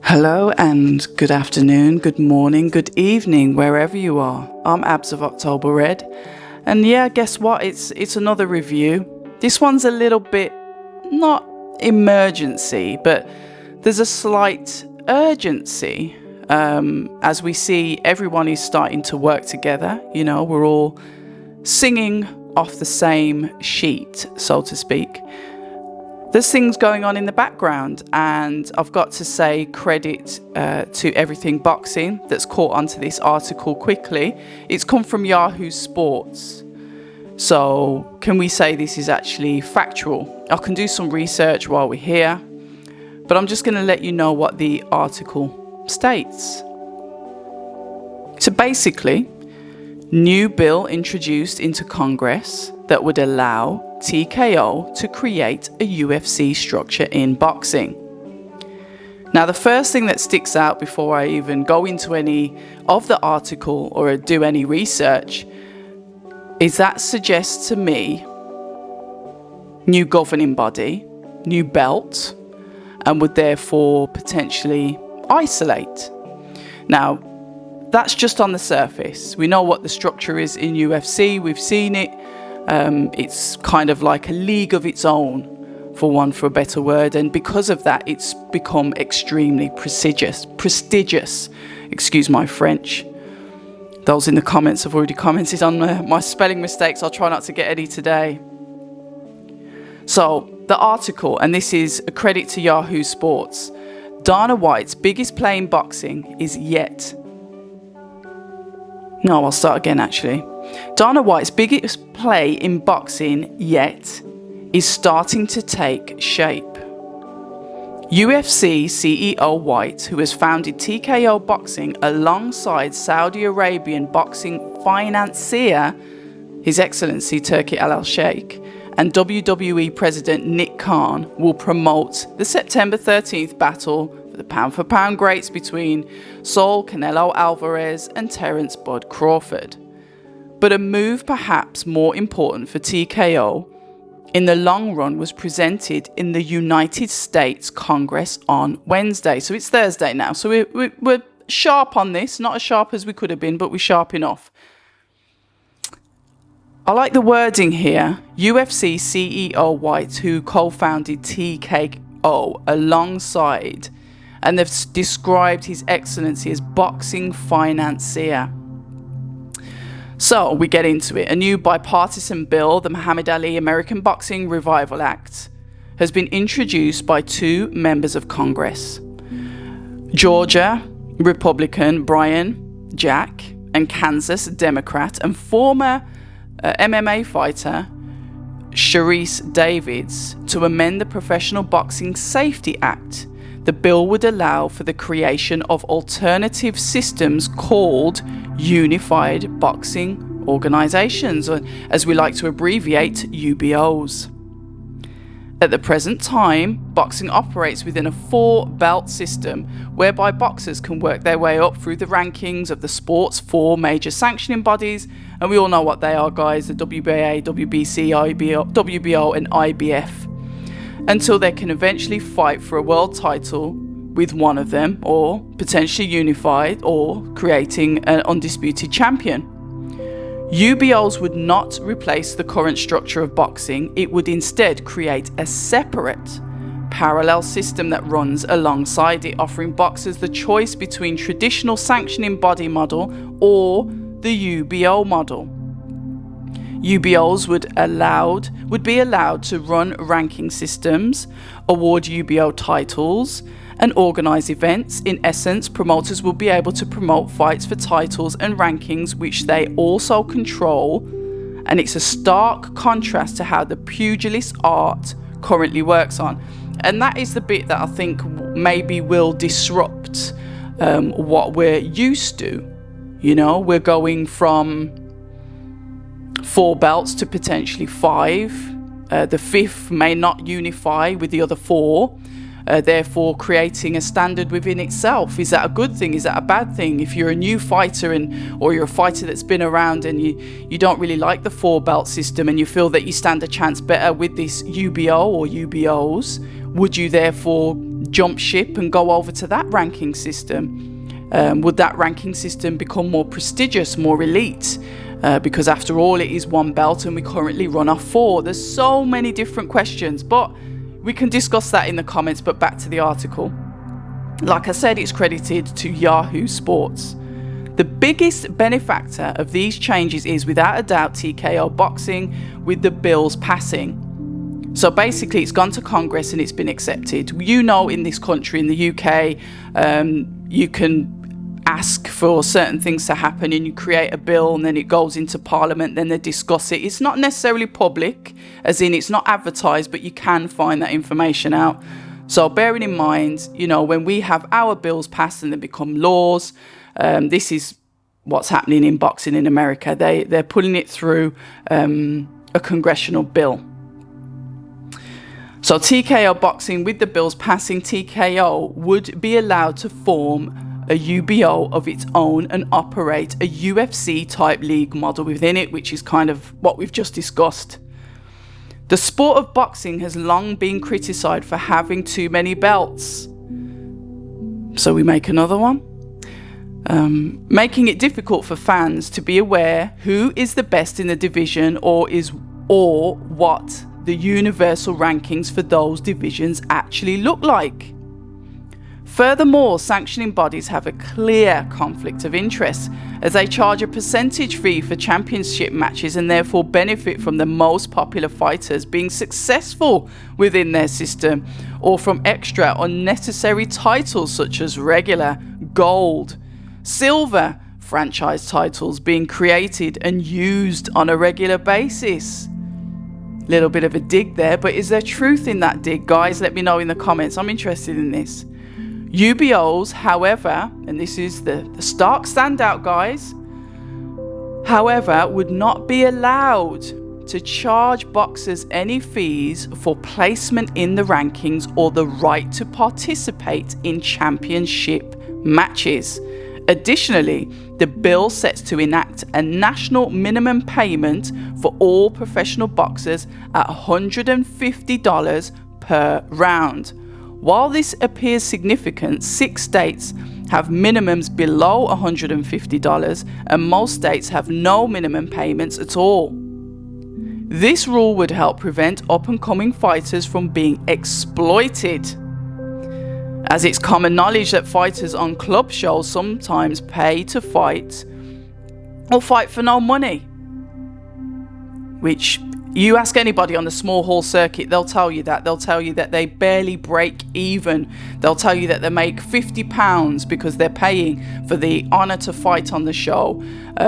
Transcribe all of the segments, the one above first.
Hello and good afternoon, good morning, good evening, wherever you are. I'm Abs of October Red. And yeah, guess what? It's another review. This one's a little bit, not emergency, but there's a slight urgency as we see everyone is starting to work together. You know, we're all singing off the same sheet, so to speak. There's things going on in the background, and I've got to say credit to Everything Boxing that's caught onto this article quickly. It's come from Yahoo Sports. So can we say this is actually factual? I can do some research while we're here, but I'm just going to let you know what the article states. So basically, new bill introduced into Congress that would allow TKO to create a UFC structure in boxing. Now, the first thing that sticks out before I even go into any of the article or do any research is that suggests to me new governing body, new belt, and would therefore potentially isolate. Now, that's just on the surface. We know what the structure is in UFC. We've seen it. It's kind of like a league of its own, for a better word. And because of that, it's become extremely prestigious. Excuse my French. Those in the comments have already commented on my spelling mistakes. I'll try not to get any today. So the article, and this is a credit to Yahoo Sports. Dana White's biggest play in boxing is yet. No, I'll start again actually. Dana White's biggest play in boxing yet is starting to take shape. UFC CEO White, who has founded TKO Boxing alongside Saudi Arabian boxing financier His Excellency Turki Al-Sheikh, and WWE President Nick Khan, will promote the September 13th battle for the pound-for-pound greats between Saul Canelo Alvarez and Terence Bud Crawford. But a move perhaps more important for TKO in the long run was presented in the United States Congress on Wednesday. So it's Thursday now. So we're sharp on this, not as sharp as we could have been, but we're sharp enough. I like the wording here. UFC CEO White, who co-founded TKO alongside, and they've described His Excellency as boxing financier. So we get into it. A new bipartisan bill, the Muhammad Ali American Boxing Revival Act, has been introduced by two members of Congress. Georgia Republican Brian Jack and Kansas Democrat and former MMA fighter Sharice Davids to amend the Professional Boxing Safety Act. The bill would allow for the creation of alternative systems called Unified Boxing Organizations, or as we like to abbreviate, UBOs. At the present time, boxing operates within a 4-belt system whereby boxers can work their way up through the rankings of the sport's 4 major sanctioning bodies, and we all know what they are, guys: the WBA, WBC, WBO and IBF, until they can eventually fight for a world title with one of them, or potentially unified, or creating an undisputed champion. UBOs would not replace the current structure of boxing. It would instead create a separate, parallel system that runs alongside it, offering boxers the choice between traditional sanctioning body model or the UBO model. UBOs would be allowed to run ranking systems, award UBO titles, and organise events. In essence, promoters will be able to promote fights for titles and rankings which they also control, and it's a stark contrast to how the pugilist art currently works on. And that is the bit that I think maybe will disrupt what we're used to. You know, we're going from 4 belts to potentially 5. The 5th may not unify with the other 4, therefore creating a standard within itself. Is that a good thing? Is that a bad thing? If you're a new fighter or you're a fighter that's been around and you don't really like the 4-belt system and you feel that you stand a chance better with this UBO or UBOs, would you therefore jump ship and go over to that ranking system? Would that ranking system become more prestigious, more elite? Because after all, it is one belt and we currently run off 4. There's so many different questions, but we can discuss that in the comments. But back to the article. Like I said, it's credited to Yahoo Sports. The biggest benefactor of these changes is, without a doubt, TKO Boxing, with the bills passing. So basically, it's gone to Congress and it's been accepted. You know, in this country, in the UK, you can ask for certain things to happen and you create a bill and then it goes into Parliament, then they discuss it. It's not necessarily public, as in it's not advertised, but you can find that information out. So bearing in mind, you know, when we have our bills passed and they become laws, this is what's happening in boxing in America. They're putting it through a congressional bill. So TKO Boxing, with the bills passing, TKO would be allowed to form a UBO of its own and operate a UFC type league model within it, which is kind of what we've just discussed. The sport of boxing has long been criticised for having too many belts. So we make another one, making it difficult for fans to be aware who is the best in the division or what the universal rankings for those divisions actually look like. Furthermore, sanctioning bodies have a clear conflict of interest, as they charge a percentage fee for championship matches and therefore benefit from the most popular fighters being successful within their system, or from extra unnecessary titles such as regular, gold, silver franchise titles being created and used on a regular basis. Little bit of a dig there, but is there truth in that dig, guys? Let me know in the comments. I'm interested in this. UBOs, however, and this is the stark standout, guys, however, would not be allowed to charge boxers any fees for placement in the rankings or the right to participate in championship matches. Additionally, the bill sets to enact a national minimum payment for all professional boxers at $150 per round. While this appears significant, 6 states have minimums below $150 and most states have no minimum payments at all. This rule would help prevent up-and-coming fighters from being exploited, as it's common knowledge that fighters on club shows sometimes pay to fight or fight for no money. Which, you ask anybody on the small hall circuit, they'll tell you that. They'll tell you that they barely break even. They'll tell you that they make £50 because they're paying for the honour to fight on the show,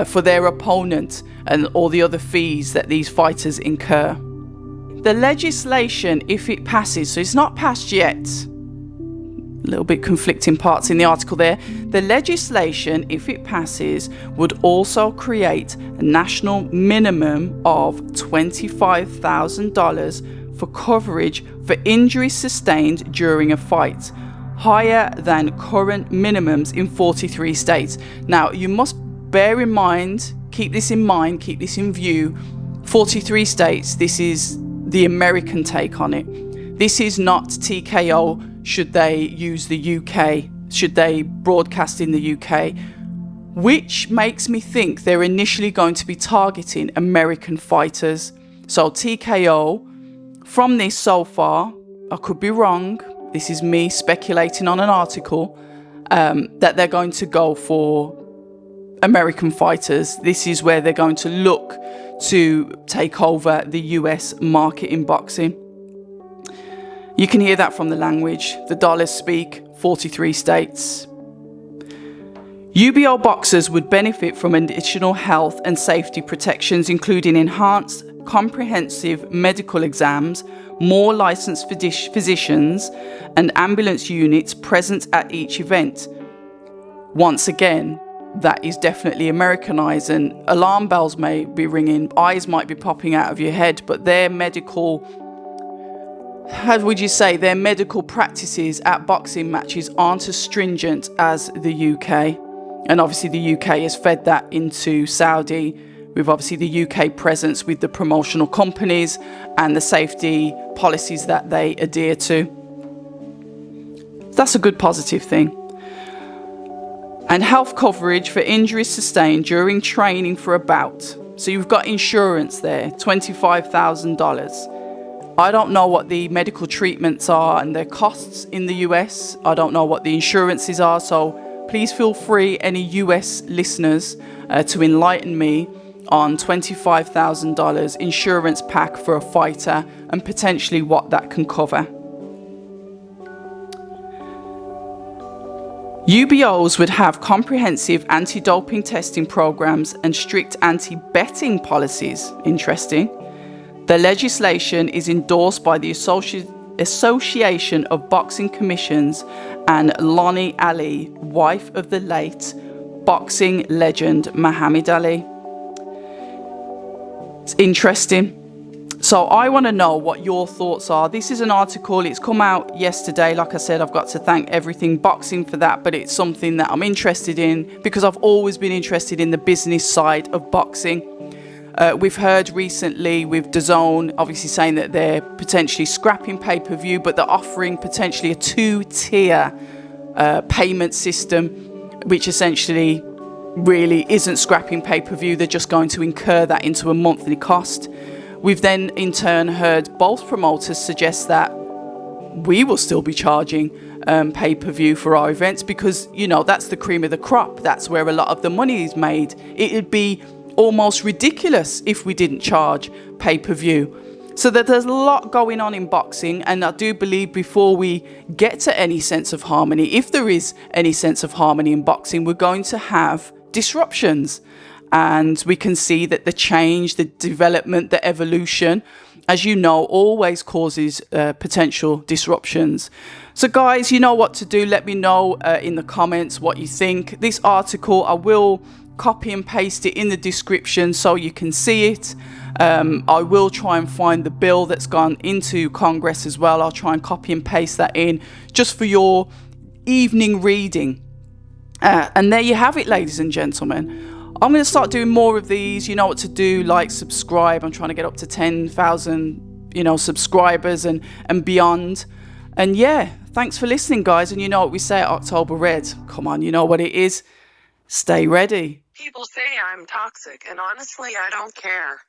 for their opponent and all the other fees that these fighters incur. The legislation, if it passes, so it's not passed yet, a little bit conflicting parts in the article there. The legislation, if it passes, would also create a national minimum of $25,000 for coverage for injuries sustained during a fight, higher than current minimums in 43 states. Now, you must bear in mind, keep this in mind, keep this in view, 43 states, this is the American take on it. This is not TKO should they use the UK, should they broadcast in the UK, which makes me think they're initially going to be targeting American fighters. So TKO, from this so far, I could be wrong, this is me speculating on an article, that they're going to go for American fighters. This is where they're going to look to take over the US market in boxing. You can hear that from the language. The dollars speak, 43 states. UBO boxers would benefit from additional health and safety protections, including enhanced comprehensive medical exams, more licensed physicians, and ambulance units present at each event. Once again, that is definitely Americanized, and alarm bells may be ringing, eyes might be popping out of your head, but their medical, how would you say, their medical practices at boxing matches aren't as stringent as the UK. And obviously the UK has fed that into Saudi, with obviously the UK presence with the promotional companies and the safety policies that they adhere to. That's a good positive thing. And health coverage for injuries sustained during training for a bout. So you've got insurance there, $25,000. I don't know what the medical treatments are and their costs in the US. I don't know what the insurances are. So please feel free, any US listeners, to enlighten me on $25,000 insurance pack for a fighter and potentially what that can cover. UBOs would have comprehensive anti-doping testing programs and strict anti-betting policies. Interesting. The legislation is endorsed by the Association of Boxing Commissions and Lonnie Ali, wife of the late boxing legend Muhammad Ali. It's interesting. So I want to know what your thoughts are. This is an article, it's come out yesterday. Like I said, I've got to thank Everything Boxing for that, but it's something that I'm interested in because I've always been interested in the business side of boxing. We've heard recently with DAZN obviously saying that they're potentially scrapping pay-per-view, but they're offering potentially a 2-tier payment system, which essentially really isn't scrapping pay-per-view. They're just going to incur that into a monthly cost. We've then in turn heard both promoters suggest that we will still be charging pay-per-view for our events because, you know, that's the cream of the crop. That's where a lot of the money is made. It would be almost ridiculous if we didn't charge pay-per-view. So that there's a lot going on in boxing, and I do believe before we get to any sense of harmony, if there is any sense of harmony in boxing, we're going to have disruptions. And we can see that the change, the development, the evolution, as you know, always causes potential disruptions. So guys, you know what to do. Let me know in the comments what you think. This article, I will copy and paste it in the description so you can see it. I will try and find the bill that's gone into Congress as well. I'll try and copy and paste that in just for your evening reading. And there you have it, ladies and gentlemen. I'm going to start doing more of these. You know what to do, like, subscribe. I'm trying to get up to 10,000, subscribers and beyond. And yeah, thanks for listening, guys. And you know what we say at October Red. Come on, you know what it is. Stay ready. People say I'm toxic, and honestly, I don't care.